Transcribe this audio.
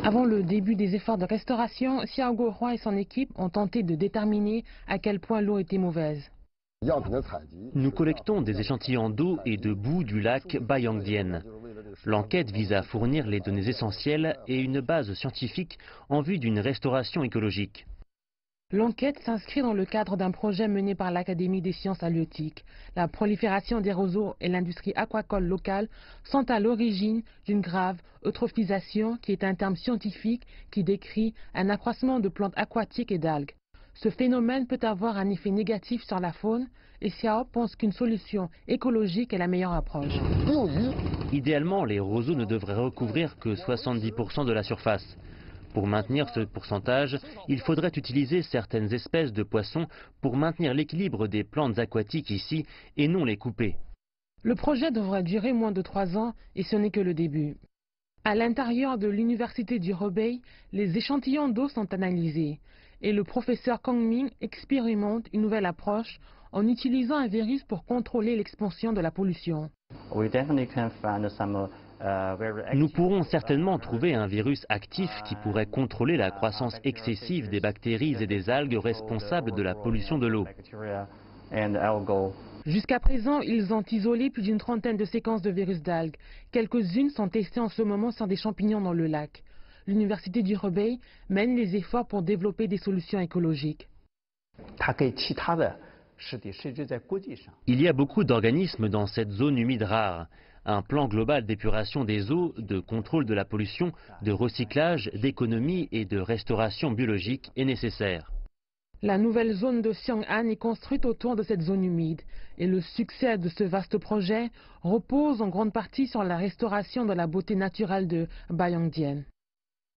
Avant le début des efforts de restauration, Xiaoguo Hua et son équipe ont tenté de déterminer à quel point l'eau était mauvaise. Nous collectons des échantillons d'eau et de boue du lac Bayangdian. L'enquête vise à fournir les données essentielles et une base scientifique en vue d'une restauration écologique. L'enquête s'inscrit dans le cadre d'un projet mené par l'Académie des sciences halieutiques. La prolifération des roseaux et l'industrie aquacole locale sont à l'origine d'une grave eutrophisation, qui est un terme scientifique qui décrit un accroissement de plantes aquatiques et d'algues. Ce phénomène peut avoir un effet négatif sur la faune et Xiao pense qu'une solution écologique est la meilleure approche. Idéalement, les roseaux ne devraient recouvrir que 70% de la surface. Pour maintenir ce pourcentage, il faudrait utiliser certaines espèces de poissons pour maintenir l'équilibre des plantes aquatiques ici et non les couper. Le projet devrait durer moins de 3 ans et ce n'est que le début. À l'intérieur de l'université du Hebei, les échantillons d'eau sont analysés et le professeur Kang Ming expérimente une nouvelle approche en utilisant un virus pour contrôler l'expansion de la pollution. Nous pourrons certainement trouver un virus actif qui pourrait contrôler la croissance excessive des bactéries et des algues responsables de la pollution de l'eau. Jusqu'à présent, ils ont isolé plus d'une trentaine de séquences de virus d'algues. Quelques-unes sont testées en ce moment sur des champignons dans le lac. L'université du Hebei mène les efforts pour développer des solutions écologiques. Il y a beaucoup d'organismes dans cette zone humide rare. Un plan global d'épuration des eaux, de contrôle de la pollution, de recyclage, d'économie et de restauration biologique est nécessaire. La nouvelle zone de Xiang'an est construite autour de cette zone humide et le succès de ce vaste projet repose en grande partie sur la restauration de la beauté naturelle de Bayangdian.